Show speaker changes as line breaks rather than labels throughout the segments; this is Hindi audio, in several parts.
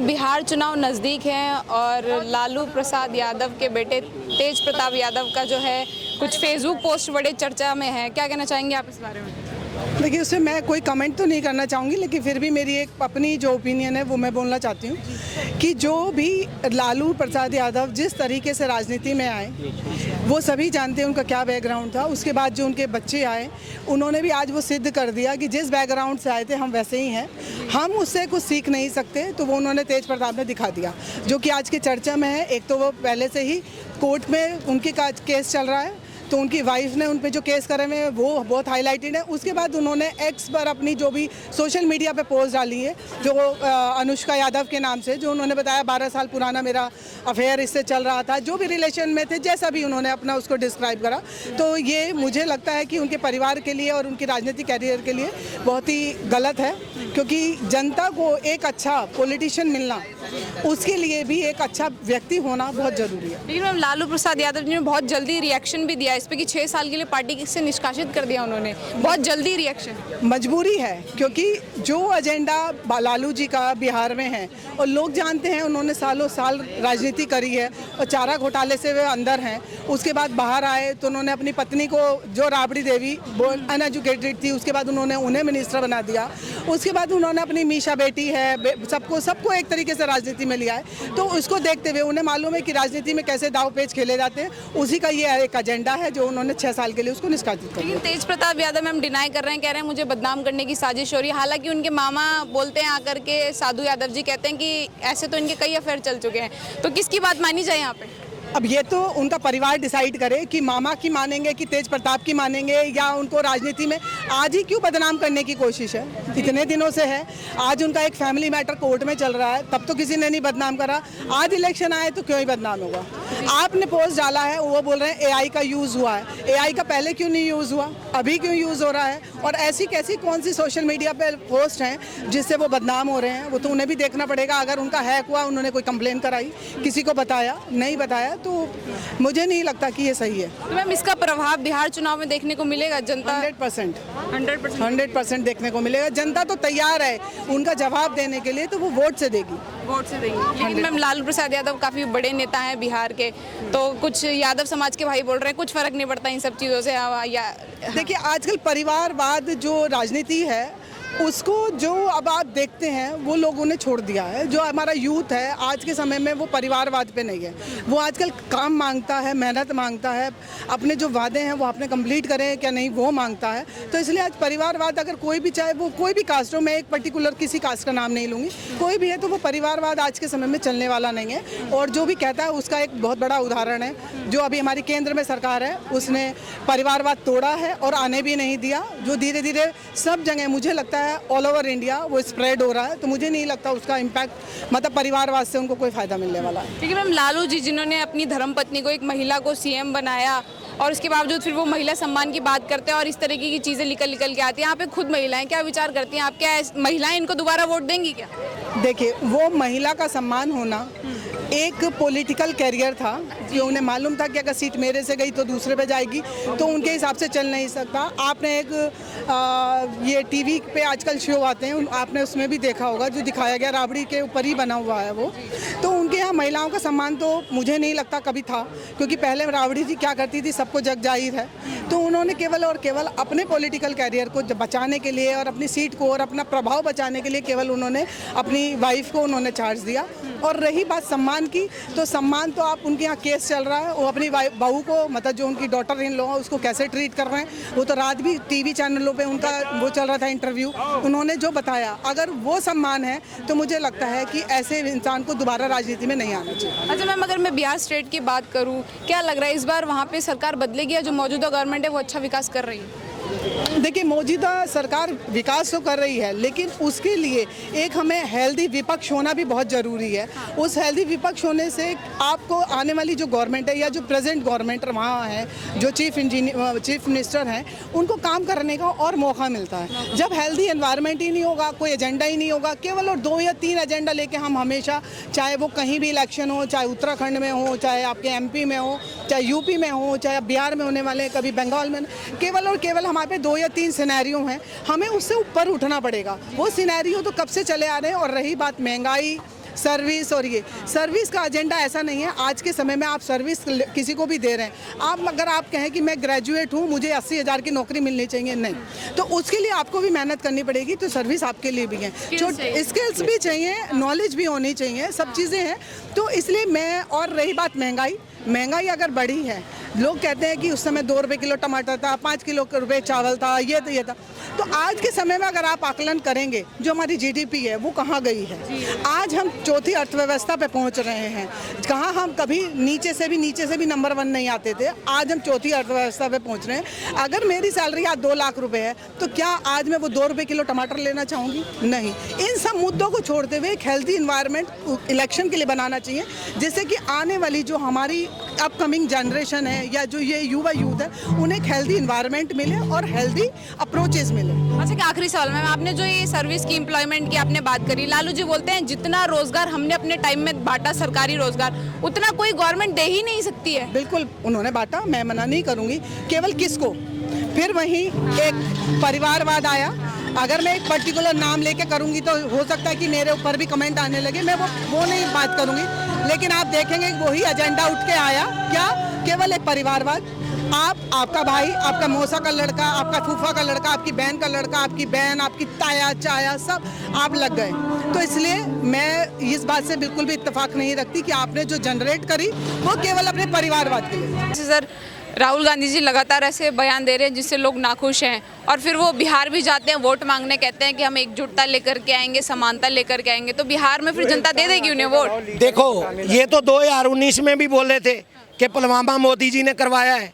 बिहार चुनाव नज़दीक हैं और लालू प्रसाद यादव के बेटे तेज प्रताप यादव का जो है कुछ फेसबुक पोस्ट बड़े चर्चा में है। क्या कहना चाहेंगे आप इस बारे में?
देखिए, उससे मैं कोई कमेंट तो नहीं करना चाहूँगी, लेकिन फिर भी मेरी एक अपनी जो ओपिनियन है वो मैं बोलना चाहती हूँ कि जो भी लालू प्रसाद यादव जिस तरीके से राजनीति में आए वो सभी जानते हैं उनका क्या बैकग्राउंड था। उसके बाद जो उनके बच्चे आए उन्होंने भी आज वो सिद्ध कर दिया कि जिस बैकग्राउंड से आए थे हम वैसे ही हैं, हम उससे कुछ सीख नहीं सकते। तो वो उन्होंने तेज प्रताप ने दिखा दिया, जो कि आज की चर्चा में है। एक तो वो पहले से ही कोर्ट में उनकी केस चल रहा है, तो उनकी वाइफ ने उन पे जो केस करे हुए हैं वो बहुत हाईलाइटेड है। उसके बाद उन्होंने एक्स पर अपनी जो भी सोशल मीडिया पे पोस्ट डाली है जो अनुष्का यादव के नाम से, जो उन्होंने बताया 12 साल पुराना मेरा अफेयर इससे चल रहा था, जो भी रिलेशन में थे, जैसा भी उन्होंने अपना उसको डिस्क्राइब करा। तो ये मुझे लगता है कि उनके परिवार के लिए और उनकी राजनीतिक कैरियर के लिए बहुत ही गलत है, क्योंकि जनता को एक अच्छा पॉलिटिशियन मिलना, उसके लिए भी एक अच्छा व्यक्ति होना बहुत ज़रूरी है।
लेकिन मैम लालू प्रसाद यादव जी ने बहुत जल्दी रिएक्शन भी दिया इस पे कि 6 साल के लिए पार्टी से निष्कासित कर दिया उन्होंने, बहुत जल्दी रिएक्शन।
मजबूरी है, क्योंकि जो एजेंडा लालू जी का बिहार में है और लोग जानते हैं, उन्होंने सालों साल राजनीति करी है और चारा घोटाले से वे अंदर हैं। उसके बाद बाहर आए तो उन्होंने अपनी पत्नी को, जो राबड़ी देवी वो अनएजुकेटेड थी, उसके बाद उन्होंने उन्हें मिनिस्टर बना दिया। उसके बाद उन्होंने अपनी मीशा बेटी है, सबको एक तरीके से राजनीति में लिया है। तो उसको देखते हुए उन्हें मालूम है कि राजनीति में कैसे दाव पेच खेले जाते हैं, उसी का ये एक एजेंडा है जो उन्होंने 6 साल के लिए उसको निष्कासित कर दिया।
लेकिन तेज प्रताप यादव मैम डिनाई कर रहे हैं, कह रहे हैं मुझे बदनाम करने की साजिश हो रही है। हालांकि उनके मामा बोलते हैं आकर के, साधु यादव जी कहते हैं कि ऐसे तो इनके कई अफेयर चल चुके हैं, तो किसकी बात मानी जाए यहाँ पे?
अब ये तो उनका परिवार डिसाइड करे कि मामा की मानेंगे कि तेज प्रताप की मानेंगे, या उनको राजनीति में आज ही क्यों बदनाम करने की कोशिश है। इतने दिनों से है, आज उनका एक फैमिली मैटर कोर्ट में चल रहा है, तब तो किसी ने नहीं बदनाम करा। आज इलेक्शन आए तो क्यों ही बदनाम होगा। आपने पोस्ट डाला है, वो बोल रहे हैं AI का यूज़ हुआ है। AI का पहले क्यों नहीं यूज़ हुआ, अभी क्यों यूज़ हो रहा है? और ऐसी कैसी कौन सी सोशल मीडिया पे पोस्ट हैं जिससे वो बदनाम हो रहे हैं, वो तो उन्हें भी देखना पड़ेगा। अगर उनका हैक हुआ, उन्होंने कोई कंप्लेन कराई, किसी को बताया, नहीं बताया, तो मुझे नहीं लगता कि ये सही है।
तो मैम इसका प्रभाव बिहार चुनाव में देखने को मिलेगा? जनता
100% देखने को मिलेगा। जनता तो तैयार है उनका जवाब देने के लिए, तो वो वोट से देगी।
लेकिन मैम लालू प्रसाद यादव काफ़ी बड़े नेता हैं बिहार के, तो कुछ यादव समाज के भाई बोल रहे हैं कुछ फर्क नहीं पड़ता इन सब चीज़ों से।
देखिए, आजकल परिवारवाद जो राजनीति है उसको जो अब आप देखते हैं वो लोगों ने छोड़ दिया है। जो हमारा यूथ है आज के समय में वो परिवारवाद पे नहीं है, वो आजकल काम मांगता है, मेहनत मांगता है, अपने जो वादे हैं वो आपने कंप्लीट करें क्या नहीं वो मांगता है। तो इसलिए आज परिवारवाद, अगर कोई भी चाहे वो कोई भी कास्ट हो, मैं एक पर्टिकुलर किसी कास्ट का नाम नहीं लूँगी, कोई भी है, तो वो परिवारवाद आज के समय में चलने वाला नहीं है। और जो भी कहता है उसका एक बहुत बड़ा उदाहरण है जो अभी हमारी केंद्र में सरकार है, उसने परिवारवाद तोड़ा है और आने भी नहीं दिया, जो धीरे धीरे सब जगह मुझे लगता है ऑल ओवर इंडिया वो स्प्रेड हो रहा है। तो मुझे नहीं लगता उसका इम्पैक्ट, मतलब परिवारवाद से उनको कोई फायदा मिलने वाला है।
क्योंकि मैम लालू जी जिन्होंने अपनी धर्मपत्नी को, एक महिला को CM बनाया, और उसके बावजूद फिर वो महिला सम्मान की बात करते हैं और इस तरीके की चीज़ें निकल के आती हैं। यहाँ पे खुद महिलाएं क्या विचार करती हैं? आप क्या महिलाएं इनको दोबारा वोट देंगी क्या?
देखिए, वो महिला का सम्मान होना एक पॉलिटिकल कैरियर था कि उन्हें मालूम था कि अगर सीट मेरे से गई तो दूसरे पे जाएगी, तो उनके हिसाब से चल नहीं सकता। आपने एक ये टीवी पे आजकल शो आते हैं, आपने उसमें भी देखा होगा, जो दिखाया गया राबड़ी के ऊपर ही बना हुआ है वो। तो उनके यहाँ महिलाओं का सम्मान तो मुझे नहीं लगता कभी था, क्योंकि पहले राबड़ी जी क्या करती थी सबको जग जाहिर है। तो उन्होंने केवल और केवल अपने पॉलिटिकल कैरियर को बचाने के लिए और अपनी सीट को और अपना प्रभाव बचाने के लिए केवल उन्होंने अपनी वाइफ को उन्होंने चार्ज दिया। और रही बात सम्मान की, तो सम्मान तो आप उनके यहाँ केस चल रहा है, वो अपनी बहू को, मतलब जो उनकी डॉटर इन लॉ है उसको कैसे ट्रीट कर रहे हैं, वो तो रात भी टीवी चैनलों पे उनका वो चल रहा था इंटरव्यू, उन्होंने जो बताया, अगर वो सम्मान है तो मुझे लगता है कि ऐसे इंसान को दोबारा राजनीति में नहीं आना चाहिए।
अच्छा मैम, अगर मैं बिहार स्टेट की बात करूँ, क्या लग रहा है इस बार वहाँ पे सरकार बदलेगी या जो मौजूदा गवर्नमेंट है वो अच्छा विकास कर रही है?
देखिए, मौजूदा सरकार विकास तो कर रही है, लेकिन उसके लिए एक हमें हेल्दी विपक्ष होना भी बहुत ज़रूरी है। उस हेल्दी विपक्ष होने से आपको आने वाली जो गवर्नमेंट है या जो प्रेजेंट गवर्नमेंट वहाँ है, जो चीफ मिनिस्टर हैं, उनको काम करने का और मौका मिलता है। जब हेल्दी एनवायरनमेंट ही नहीं होगा, कोई एजेंडा ही नहीं होगा, केवल और 2 या 3 एजेंडा लेके हम हमेशा, चाहे वो कहीं भी इलेक्शन हो, चाहे उत्तराखंड में हो, चाहे आपके MP में हो, चाहे UP में हो, चाहे बिहार में होने वाले, कभी बंगाल में, केवल और केवल हमारे पे 2 या 3 सिनेरियो हैं, हमें उससे ऊपर उठना पड़ेगा। वो सिनेरियो तो कब से चले आ रहे हैं। और रही बात महंगाई, सर्विस और ये सर्विस का एजेंडा ऐसा नहीं है। आज के समय में आप सर्विस किसी को भी दे रहे हैं। अगर आप कहें कि मैं ग्रेजुएट हूँ, मुझे 80,000 की नौकरी मिलनी चाहिए, नहीं, तो उसके लिए आपको भी मेहनत करनी पड़ेगी। तो सर्विस आपके लिए भी है, स्किल्स भी चाहिए, नॉलेज भी होनी चाहिए, सब चीज़ें हैं। तो इसलिए मैं, और रही बात महंगाई अगर बढ़ी है, लोग कहते हैं कि उस समय 2 रुपये किलो टमाटर था, 5 किलो रुपये चावल था, ये था। तो आज के समय में अगर आप आकलन करेंगे, जो हमारी जीडीपी है वो कहाँ गई है। आज हम चौथी अर्थव्यवस्था पे पहुंच रहे हैं। कहाँ हम कभी नीचे से भी नंबर 1 नहीं आते थे, आज हम चौथी अर्थव्यवस्था पे पहुंच रहे हैं। अगर मेरी सैलरी आज 2 लाख रुपए है, तो क्या आज मैं वो 2 रुपये किलो टमाटर लेना चाहूँगी? नहीं। इन सब मुद्दों को छोड़ते हुए एक हेल्दी इन्वायरमेंट इलेक्शन के लिए बनाना चाहिए, जिससे कि आने वाली जो हमारी अपकमिंग जनरेशन है या जो ये युवा यूथ है, उन्हें एक हेल्दी इन्वायरमेंट मिले और हेल्दी अप्रोचेस मिले।
अच्छा, कि आखिरी सवाल मैम, आपने जो ये सर्विस की, एम्प्लॉयमेंट की आपने बात करी, लालू जी बोलते हैं जितना रोजगार हमने अपने टाइम में बांटा सरकारी रोजगार, उतना कोई गवर्नमेंट दे ही नहीं सकती है।
बिल्कुल उन्होंने बांटा, मैं मना नहीं करूंगी, केवल किसको। फिर वहीं एक परिवारवाद आया। अगर मैं एक पर्टिकुलर नाम लेके करूंगी तो हो सकता है कि मेरे ऊपर भी कमेंट आने लगे, मैं वो नहीं बात करूंगी। लेकिन आप देखेंगे वही एजेंडा उठ के आया, क्या? केवल एक परिवारवाद। आपका भाई, आपका मौसा का लड़का, आपका फूफा का लड़का, आपकी बहन का लड़का, आपकी बहन, आपकी ताया चाया, सब आप लग गए। तो इसलिए मैं इस बात से बिल्कुल भी इत्तेफाक नहीं रखती कि आपने जो जनरेट करी वो केवल अपने परिवारवाद के लिए।
सर, राहुल गांधी जी लगातार ऐसे बयान दे रहे हैं जिससे लोग नाखुश हैं, और फिर वो बिहार भी जाते हैं वोट मांगने, कहते हैं कि हम एकजुटता लेकर के आएंगे, समानता लेकर के आएंगे। तो बिहार में फिर जनता दे देगी उन्हें वोट?
देखो, ये तो 2019 में भी बोले थे कि पुलवामा मोदी जी ने करवाया है,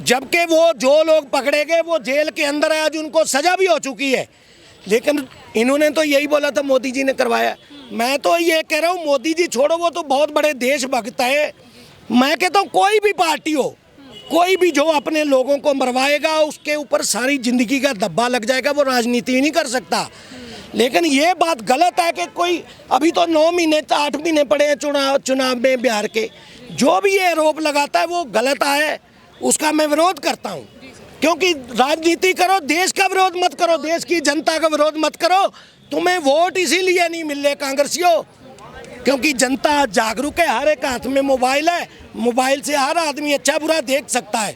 जबकि वो जो लोग पकड़े गए वो जेल के अंदर है, आज उनको सजा भी हो चुकी है। लेकिन इन्होंने तो यही बोला था मोदी जी ने करवाया। मैं तो ये कह रहा हूँ, मोदी जी छोड़ो, वो तो बहुत बड़े देशभक्त है। मैं कहता हूँ कोई भी पार्टी हो, कोई भी जो अपने लोगों को मरवाएगा उसके ऊपर सारी जिंदगी का धब्बा लग जाएगा, वो राजनीति ही नहीं कर सकता। लेकिन ये बात गलत है कि कोई, अभी तो 9 महीने 8 महीने पड़े हैं चुनाव में बिहार के, जो भी ये आरोप लगाता है वो गलत है, उसका मैं विरोध करता हूँ। क्योंकि राजनीति करो, देश का विरोध मत करो, देश की जनता का विरोध मत करो। तुम्हें वोट इसीलिए नहीं मिल रहे कांग्रेसियों, क्योंकि जनता जागरूक है, हर एक हाथ में मोबाइल है, मोबाइल से हर आदमी अच्छा बुरा देख सकता है।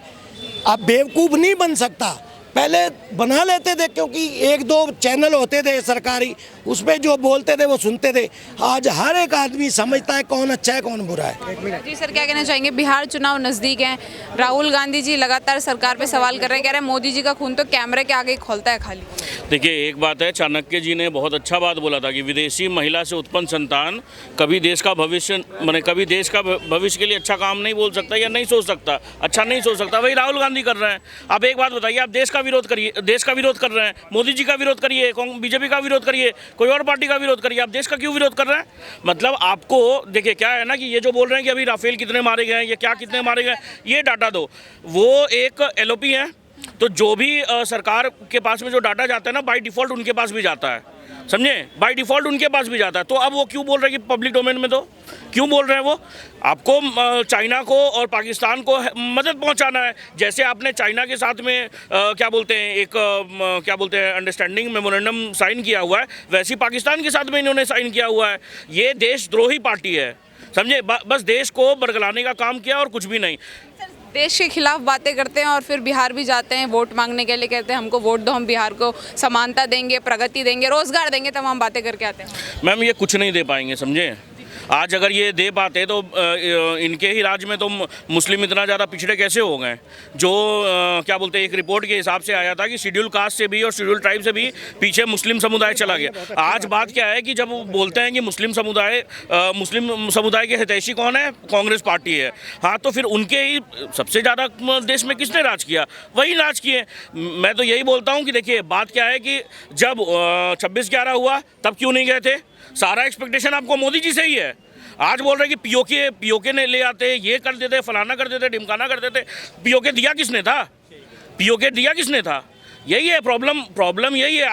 अब बेवकूफ़ नहीं बन सकता, पहले बना लेते थे क्योंकि 1-2 चैनल होते थे सरकारी, उस पर जो बोलते थे वो सुनते थे। आज हर एक आदमी समझता है कौन अच्छा है कौन बुरा है।
जी सर, क्या कहना चाहेंगे? बिहार चुनाव नज़दीक हैं, राहुल गांधी जी लगातार सरकार पे सवाल कर रहे हैं, कह रहे हैं मोदी जी का खून तो कैमरे के आगे खोलता है खाली।
देखिए, एक बात है, चाणक्य जी ने बहुत अच्छा बात बोला था कि विदेशी महिला से उत्पन्न संतान कभी देश का भविष्य, माने कभी देश का भविष्य के लिए अच्छा काम नहीं बोल सकता या नहीं सोच सकता, अच्छा नहीं सोच सकता। वही राहुल गांधी कर रहे हैं। आप एक बात बताइए, आप देश का विरोध करिए, देश का विरोध कर रहे हैं, मोदी जी का विरोध करिए, बीजेपी का विरोध करिए, कोई और पार्टी का विरोध करिए, आप देश का क्यों विरोध कर रहे हैं? मतलब आपको देखिए क्या है ना, कि ये जो बोल रहे हैं कि अभी राफेल कितने मारे गए, ये क्या कितने मारे गए, ये डाटा दो, वो एक एलओपी है। तो जो भी सरकार के पास में जो डाटा जाता है ना, बाय डिफ़ॉल्ट उनके पास भी जाता है, समझे, बाय डिफ़ॉल्ट उनके पास भी जाता है। तो अब वो क्यों बोल रहे हैं कि पब्लिक डोमेन में दो? क्यों बोल रहे हैं वो? आपको चाइना को और पाकिस्तान को मदद पहुंचाना है। जैसे आपने चाइना के साथ में क्या बोलते हैं अंडरस्टैंडिंग मेमोरेंडम साइन किया हुआ है, वैसे ही पाकिस्तान के साथ में इन्होंने साइन किया हुआ है। ये देशद्रोही पार्टी है, समझे, बस देश को बरगलाने का काम किया और कुछ भी नहीं।
देश के खिलाफ बातें करते हैं और फिर बिहार भी जाते हैं वोट मांगने के लिए, कहते हैं हमको वोट दो, हम बिहार को समानता देंगे, प्रगति देंगे, रोजगार देंगे, तमाम बातें करके आते हैं।
मैम, ये कुछ नहीं दे पाएंगे, समझे। आज अगर ये दे पाते तो इनके ही राज्य में तो मुस्लिम इतना ज़्यादा पिछड़े कैसे हो गए? जो क्या बोलते हैं, एक रिपोर्ट के हिसाब से आया था कि शेड्यूल कास्ट से भी और शेड्यूल ट्राइब से भी पीछे मुस्लिम समुदाय चला गया। आज बात क्या है कि जब बोलते हैं कि मुस्लिम समुदाय के हितैषी कौन है? कांग्रेस पार्टी है। हाँ, तो फिर उनके ही सबसे ज़्यादा देश में किसने राज किया? वही राज किए। मैं तो यही बोलता हूँ कि देखिए, बात क्या है कि जब 26/11 हुआ तब क्यों नहीं गए थे? सारा एक्सपेक्टेशन आपको मोदी जी से ही है। आज बोल रहे हैं कि पीओके ने ले आते, ये कर देते, फलाना कर देते, ढिमकाना कर देते। पीओके दिया किसने था? पीओके दिया किसने था? यही है प्रॉब्लम यही है।